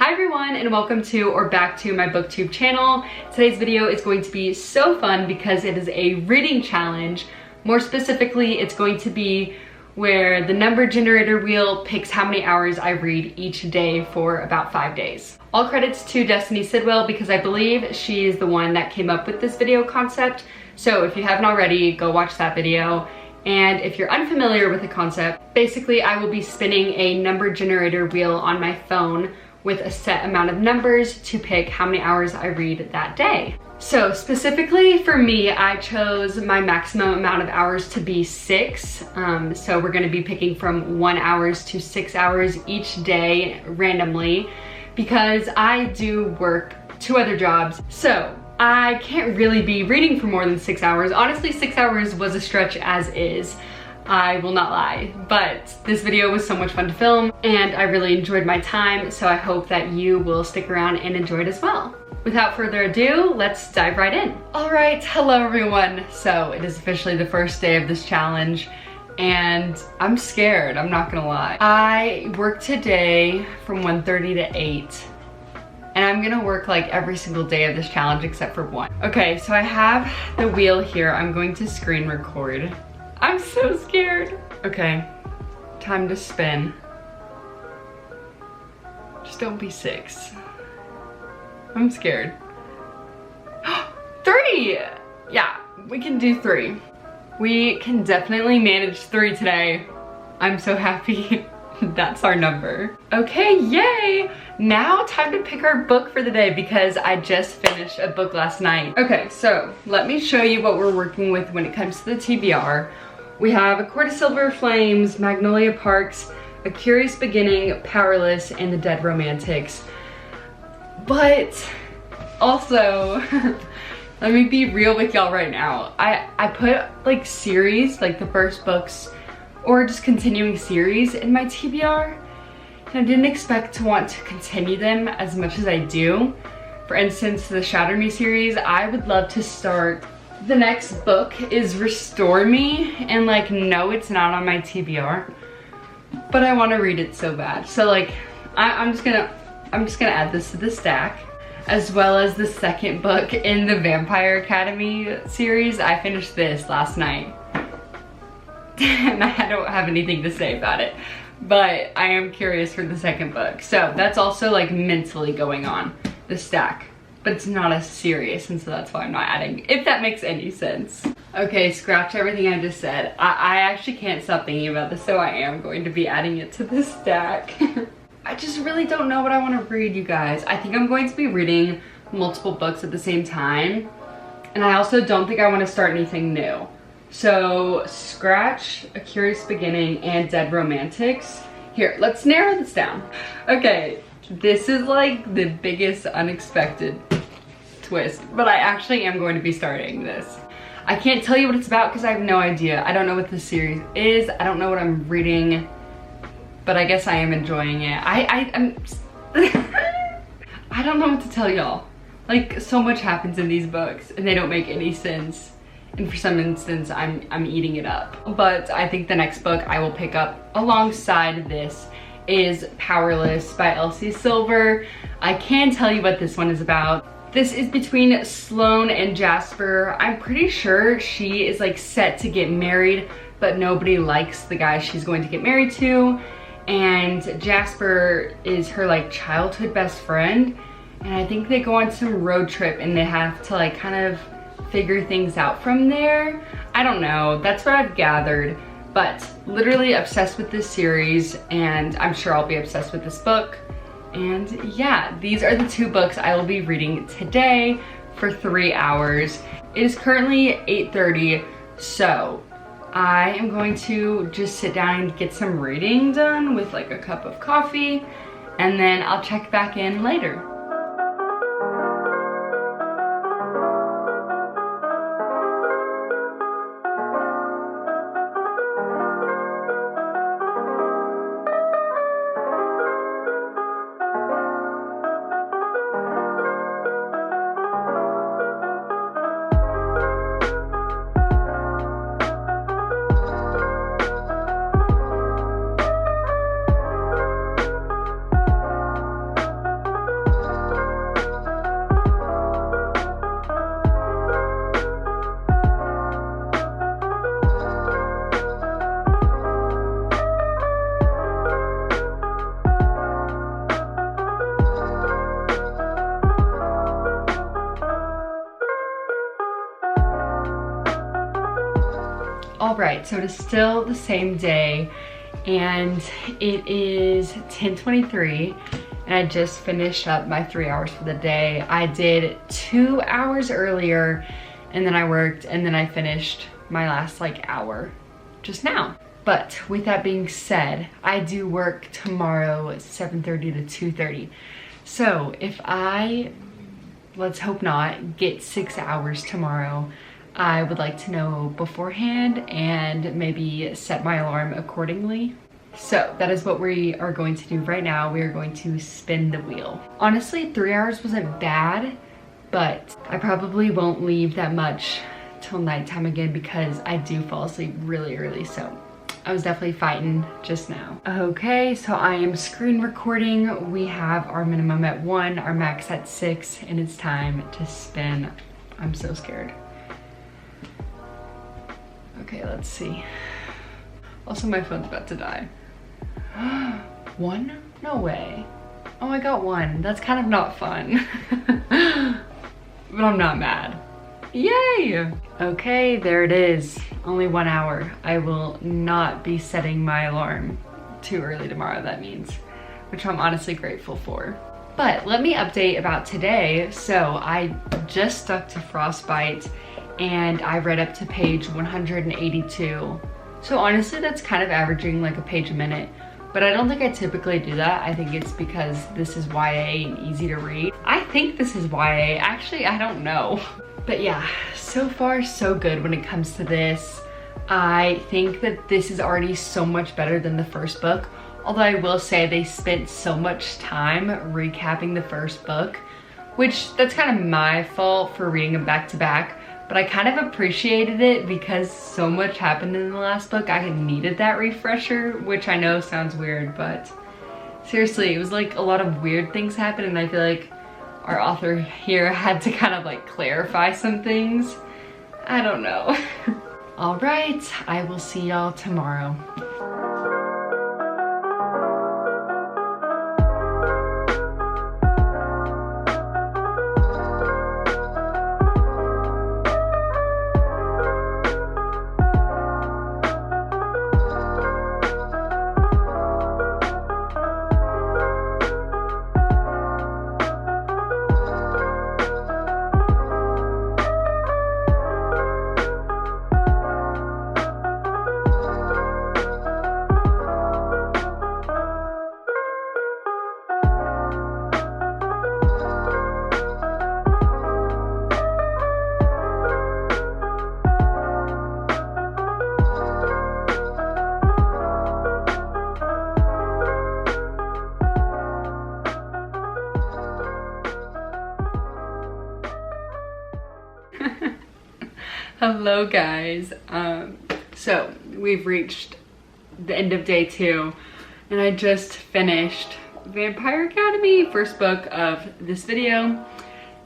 Hi everyone, and welcome to or back to my booktube channel. Today's video is going to be so fun because it is a reading challenge. More specifically, it's going to be where the number generator wheel picks how many hours I read each day for about 5 days. All credits to Destiny Sidwell because I believe she is the one that came up with this video concept. So if you haven't already, go watch that video. And if you're unfamiliar with the concept, basically I will be spinning a number generator wheel on my phone with a set amount of numbers to pick how many hours I read that day. So specifically for me, I chose my maximum amount of hours to be 6. So we're gonna be picking from 1 hour to 6 hours each day randomly because I do work 2 other jobs. So I can't really be reading for more than 6 hours. Honestly, 6 hours was a stretch as is. I will not lie, but this video was so much fun to film and I really enjoyed my time, so I hope that you will stick around and enjoy it as well. Without further ado, let's dive right in. All right, hello everyone. So it is officially the first day of this challenge and I'm scared, I'm not gonna lie. I work today from 1:30 to 8 and I'm gonna work like every single day of this challenge except for one. Okay, so I have the wheel here. I'm going to screen record. I'm so scared. Okay, time to spin. Just don't be 6. I'm scared. 3! Yeah, we can do 3. We can definitely manage 3 today. I'm so happy. That's our number. Okay, yay! Now time to pick our book for the day because I just finished a book last night. Okay, so let me show you what we're working with when it comes to the TBR. We have A Court of Silver Flames, Magnolia Parks, A Curious Beginning, Powerless, and The Dead Romantics. But also, let me be real with y'all right now. I put like series, like the first books, or just continuing series in my TBR, and I didn't expect to want to continue them as much as I do. For instance, the Shatter Me series, I would love to start. The next book is Restore Me, and like, no, it's not on my TBR, but I want to read it so bad. So like, I'm just gonna add this to the stack, as well as the second book in the Vampire Academy series. I finished this last night, and I don't have anything to say about it, but I am curious for the second book. So that's also like mentally going on the stack. But it's not as serious, and so that's why I'm not adding, if that makes any sense. Okay, scratch everything I just said. I actually can't stop thinking about this, so I am going to be adding it to this stack. I just really don't know what I want to read, you guys. I think I'm going to be reading multiple books at the same time, and I also don't think I want to start anything new. So scratch A Curious Beginning and Dead Romantics. Here, let's narrow this down. Okay, this is like the biggest unexpected twist, but I actually am going to be starting this. I can't tell you what it's about because I have no idea. I don't know what this series is. I don't know what I'm reading, but I guess I am enjoying it. I'm I don't know what to tell y'all. Like, so much happens in these books and they don't make any sense. And for some instance, I'm eating it up. But I think the next book I will pick up alongside this is Powerless by Elsie Silver. I can tell you what this one is about. This is between Sloane and Jasper. I'm pretty sure she is like set to get married, but nobody likes the guy she's going to get married to. And Jasper is her like childhood best friend. And I think they go on some road trip and they have to like kind of figure things out from there. I don't know, that's what I've gathered. But literally obsessed with this series, and I'm sure I'll be obsessed with this book. And yeah, these are the 2 books I will be reading today for 3 hours. It is currently 8:30, so I am going to just sit down and get some reading done with like a cup of coffee, and then I'll check back in later. right, so it is still the same day and it is 10:23 and I just finished up my 3 hours for the day. I did 2 hours earlier and then I worked and then I finished my last like hour just now. But with that being said, I do work tomorrow at 7:30 to 2:30. So if I, let's hope not, get 6 hours tomorrow, I would like to know beforehand and maybe set my alarm accordingly. So that is what we are going to do right now. We are going to spin the wheel. Honestly, 3 hours wasn't bad, but I probably won't leave that much till nighttime again because I do fall asleep really early. So I was definitely fighting just now. Okay, so I am screen recording. We have our minimum at 1, our max at 6, and it's time to spin. I'm so scared. Okay, let's see. Also, my phone's about to die. 1? No way. Oh, I got 1. That's kind of not fun. But I'm not mad. Yay! Okay, there it is. Only 1 hour. I will not be setting my alarm too early tomorrow, that means, which I'm honestly grateful for. But let me update about today. So I just stuck to Frostbite and I read up to page 182. So honestly, that's kind of averaging like a page a minute, but I don't think I typically do that. I think it's because this is YA and easy to read. I think this is YA. Actually, I don't know. But yeah, so far so good when it comes to this. I think that this is already so much better than the first book. Although I will say they spent so much time recapping the first book, which that's kind of my fault for reading them back to back. But I kind of appreciated it because so much happened in the last book. I had needed that refresher, which I know sounds weird, but seriously, it was like a lot of weird things happened and I feel like our author here had to kind of like clarify some things. I don't know. All right, I will see y'all tomorrow. Hello guys, so we've reached the end of day 2 and I just finished Vampire Academy, first book of this video,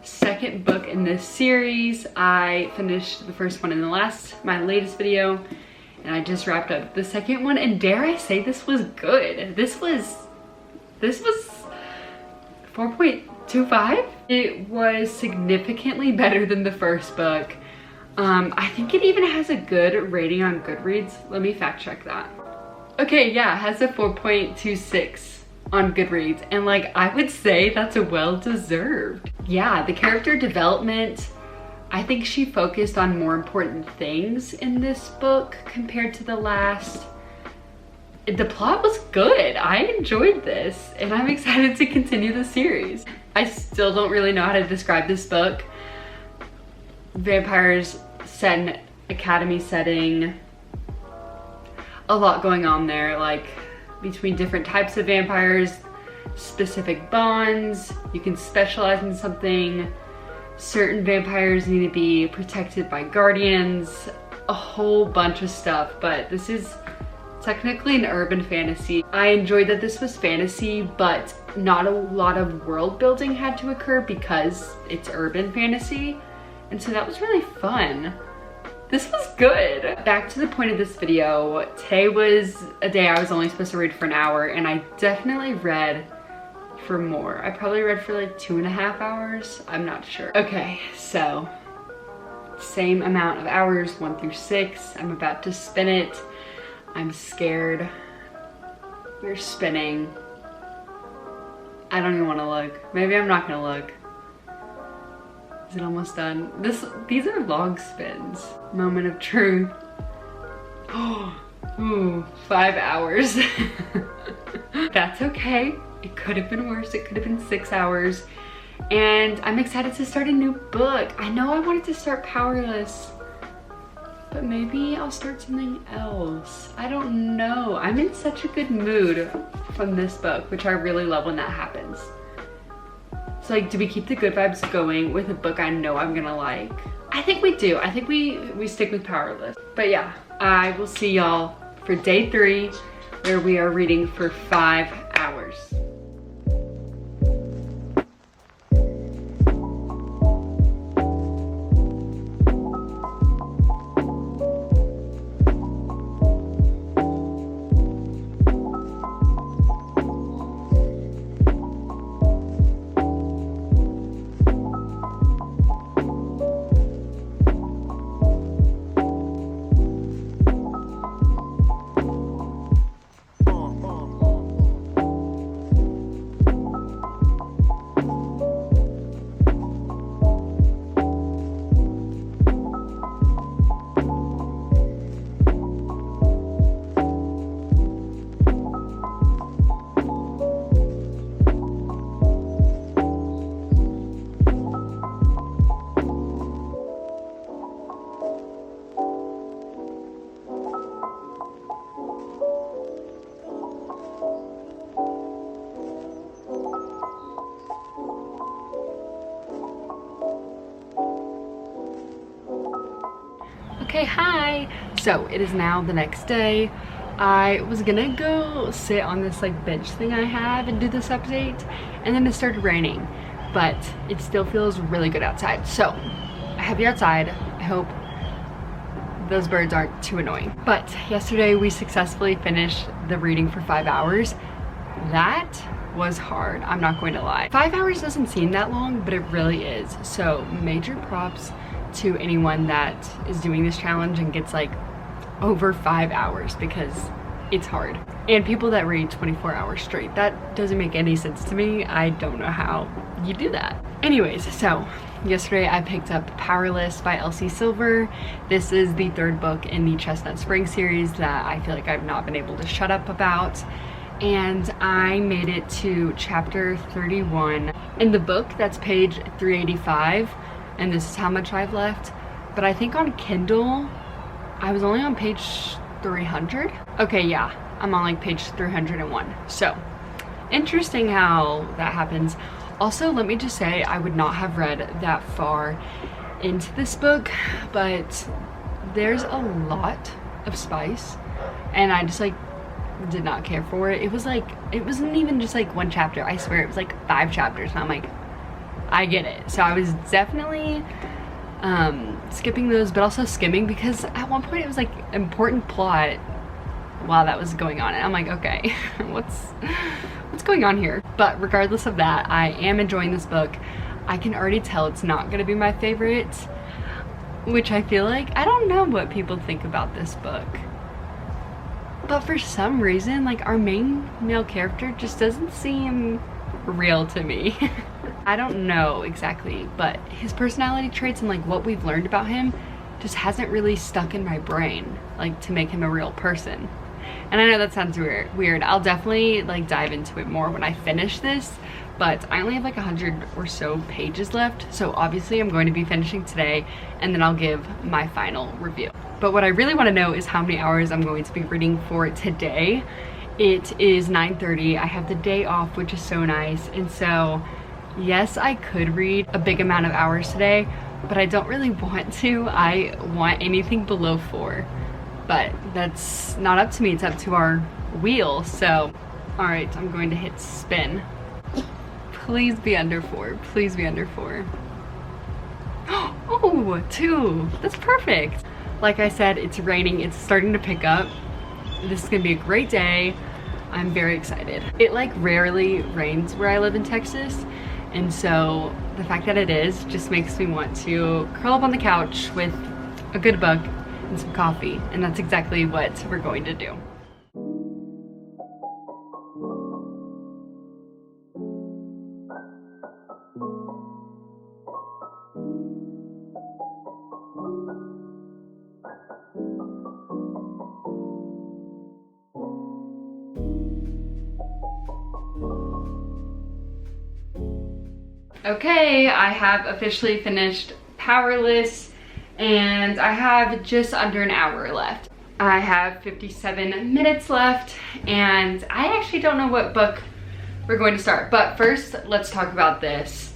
second book in this series. I finished the first one in my latest video, and I just wrapped up the second one, and dare I say this was good. This was 4.25. It was significantly better than the first book. I think it even has a good rating on Goodreads. Let me fact check that. Okay, yeah, it has a 4.26 on Goodreads, and like I would say that's a well-deserved. Yeah, the character development, I think she focused on more important things in this book compared to the last. The plot was good. I enjoyed this and I'm excited to continue the series. I still don't really know how to describe this book. Vampires set in academy setting, a lot going on there, like between different types of vampires, specific bonds, you can specialize in something, certain vampires need to be protected by guardians, a whole bunch of stuff. But this is technically an urban fantasy. I enjoyed that this was fantasy, but not a lot of world building had to occur because it's urban fantasy. And so that was really fun. This was good. Back to the point of this video, today was a day I was only supposed to read for an hour, and I definitely read for more. I probably read for like 2.5 hours. I'm not sure. Okay, so same amount of hours, 1 through 6. I'm about to spin it. I'm scared. We're spinning. I don't even want to look. Maybe I'm not gonna look. Is it almost done? These are long spins. Moment of truth. Ooh, 5 hours. That's okay. It could have been worse. It could have been 6 hours. And I'm excited to start a new book. I know I wanted to start Powerless, but maybe I'll start something else. I don't know. I'm in such a good mood from this book, which I really love when that happens. So like, do we keep the good vibes going with a book I know I'm gonna like? I think we do. I think we stick with Powerless. But yeah, I will see y'all for day 3, where we are reading for 5 hours. Okay, hi! So it is now the next day. I was gonna go sit on this like bench thing I have and do this update, and then it started raining, but it still feels really good outside. So I have you outside. I hope those birds aren't too annoying. But yesterday we successfully finished the reading for 5 hours. That was hard, I'm not going to lie. 5 hours doesn't seem that long, but it really is. So major props to anyone that is doing this challenge and gets like over 5 hours, because it's hard. And people that read 24 hours straight, that doesn't make any sense to me. I don't know how you do that. Anyways, so yesterday I picked up Powerless by Elsie Silver. This is the 3rd book in the Chestnut Spring series that I feel like I've not been able to shut up about. And I made it to chapter 31. In the book, that's page 385, and this is how much I've left. But I think on Kindle, I was only on page 300. Okay, yeah, I'm on like page 301. So, interesting how that happens. Also, let me just say, I would not have read that far into this book, but there's a lot of spice, and I just like did not care for it. It was like, it wasn't even just like 1 chapter. I swear it was like 5 chapters, and I'm like, I get it. So I was definitely skipping those, but also skimming, because at one point it was like important plot while that was going on, and I'm like, okay, what's going on here? But regardless of that, I am enjoying this book. I can already tell it's not gonna be my favorite, which I feel like, I don't know what people think about this book, but for some reason, like, our main male character just doesn't seem real to me. I don't know exactly, but his personality traits and like what we've learned about him just hasn't really stuck in my brain, like to make him a real person. And I know that sounds weird. I'll definitely like dive into it more when I finish this, but I only have like 100 or so pages left, so obviously I'm going to be finishing today, and then I'll give my final review. But what I really want to know is how many hours I'm going to be reading for today. It is 9:30. I have the day off, which is so nice, and so yes, I could read a big amount of hours today, but I don't really want to. I want anything below 4, but that's not up to me, it's up to our wheel. So all right, I'm going to hit spin. Please be under 4, please be under 4. Oh, 2, that's perfect. Like I said, it's raining, it's starting to pick up. This is gonna be a great day. I'm very excited. It like rarely rains where I live in Texas, And so the fact that it is just makes me want to curl up on the couch with a good book and some coffee. And that's exactly what we're going to do. Okay, I have officially finished Powerless and I have just under an hour left. I have 57 minutes left and I actually don't know what book we're going to start, but first let's talk about this.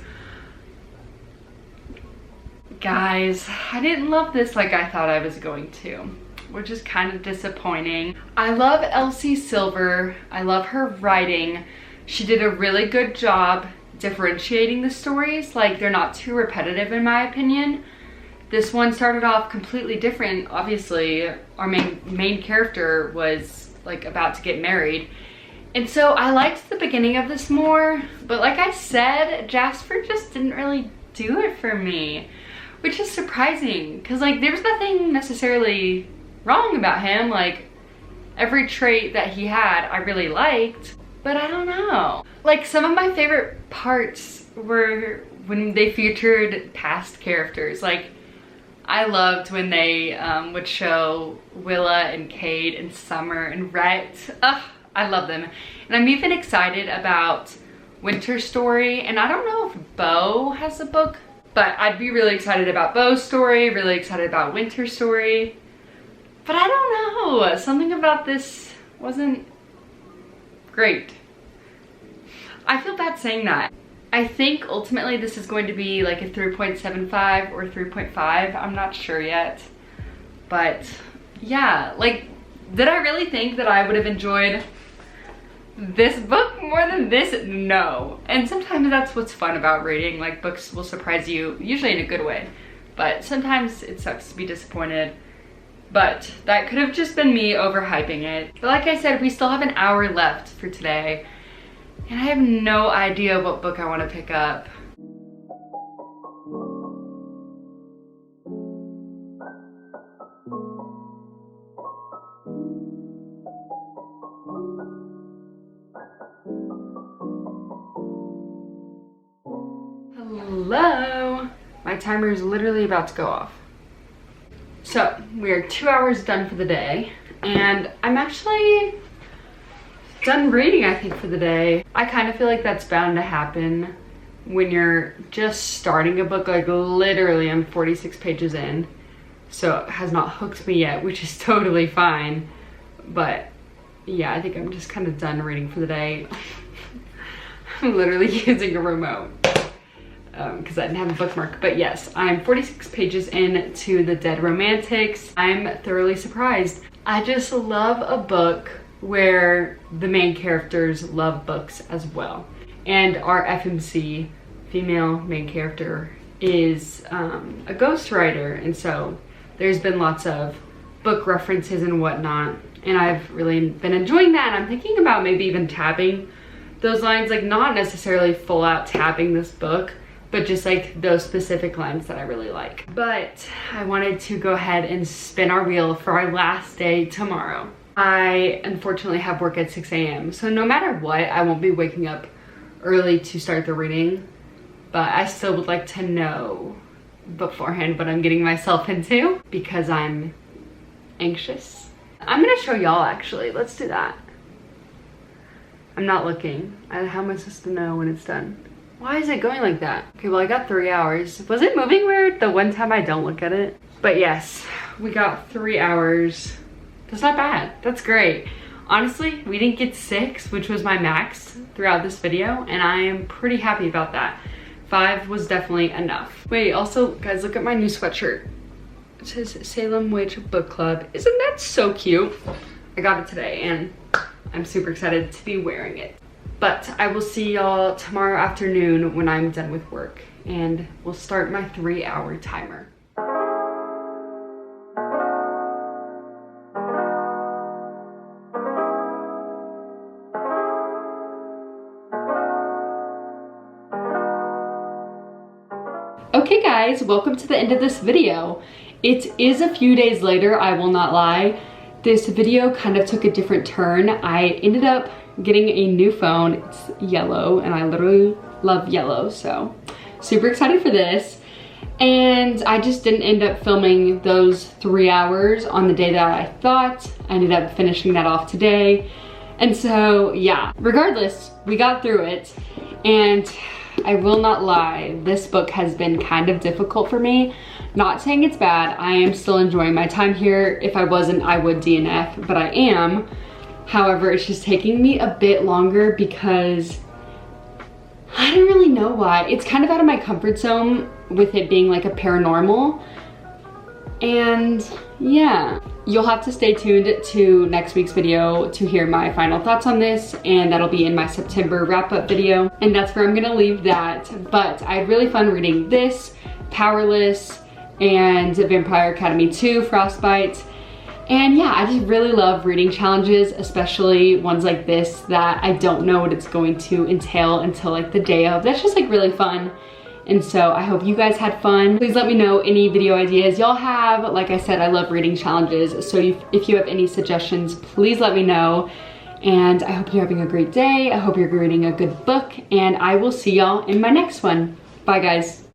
Guys, I didn't love this like I thought I was going to, which is kind of disappointing. I love Elsie Silver. I love her writing. She did a really good job differentiating the stories. Like, they're not too repetitive in my opinion. This one started off completely different. Obviously, our main character was like about to get married. And so I liked the beginning of this more, but like I said, Jasper just didn't really do it for me, which is surprising because like there was nothing necessarily wrong about him. Like, every trait that he had I really liked, but I don't know. Like, some of my favorite parts were when they featured past characters. Like, I loved when they would show Willa and Cade and Summer and Rhett. Ugh, I love them. And I'm even excited about Winter's story. And I don't know if Beau has a book, but I'd be really excited about Beau's story, really excited about Winter's story. But I don't know, something about this wasn't great. I feel bad saying that. I think ultimately this is going to be like a 3.75 or 3.5. I'm not sure yet. But yeah, like, did I really think that I would have enjoyed this book more than this? No. And sometimes that's what's fun about reading. Like, books will surprise you, usually in a good way. But sometimes it sucks to be disappointed. But that could have just been me overhyping it. But like I said, we still have an hour left for today. And I have no idea what book I want to pick up. Hello? My timer is literally about to go off. So, we are 2 hours done for the day, and I'm actually done reading, I think, for the day. I kind of feel like that's bound to happen when you're just starting a book. Like, literally, I'm 46 pages in, so it has not hooked me yet, which is totally fine. But yeah, I think I'm just kind of done reading for the day. I'm literally using a remote because I didn't have a bookmark. But yes, I'm 46 pages into The Dead Romantics. I'm thoroughly surprised. I just love a book where the main characters love books as well. And our FMC, female main character, is a ghostwriter, and so there's been lots of book references and whatnot, and I've really been enjoying that. And I'm thinking about maybe even tabbing those lines, like not necessarily full out tabbing this book, but just like those specific lines that I really like. But I wanted to go ahead and spin our wheel for our last day tomorrow. I unfortunately have work at 6 a.m. so no matter what, I won't be waking up early to start the reading, but I still would like to know beforehand what I'm getting myself into because I'm anxious. I'm gonna show y'all actually. Let's do that. I'm not looking. How am I supposed to know when it's done? Why is it going like that? Okay, well, I got 3 hours. Was it moving weird the one time I don't look at it? But yes, we got 3 hours. That's not bad. That's great. Honestly, we didn't get 6, which was my max throughout this video, and I am pretty happy about that. 5 was definitely enough. Wait, also, guys, look at my new sweatshirt. It says Salem Witch Book Club. Isn't that so cute? I got it today, and I'm super excited to be wearing it. But I will see y'all tomorrow afternoon when I'm done with work, and we'll start my 3-hour timer. Okay guys, welcome to the end of this video. It is a few days later, I will not lie. This video kind of took a different turn. I ended up getting a new phone. It's yellow and I literally love yellow, so super excited for this. And I just didn't end up filming those 3 hours on the day that I thought. I ended up finishing that off today. And so yeah, regardless, we got through it. And I will not lie, this book has been kind of difficult for me. Not saying it's bad, I am still enjoying my time here. If I wasn't, I would DNF, but I am. However, it's just taking me a bit longer because I don't really know why. It's kind of out of my comfort zone with it being like a paranormal. And yeah, you'll have to stay tuned to next week's video to hear my final thoughts on this, and that'll be in my September wrap-up video, and that's where I'm gonna leave that. But I had really fun reading this, Powerless, and Vampire Academy 2, Frostbite. And yeah, I just really love reading challenges, especially ones like this that I don't know what it's going to entail until like the day of. That's just like really fun. And so I hope you guys had fun. Please let me know any video ideas y'all have. Like I said, I love reading challenges. So if you have any suggestions, please let me know. And I hope you're having a great day. I hope you're reading a good book, and I will see y'all in my next one. Bye guys.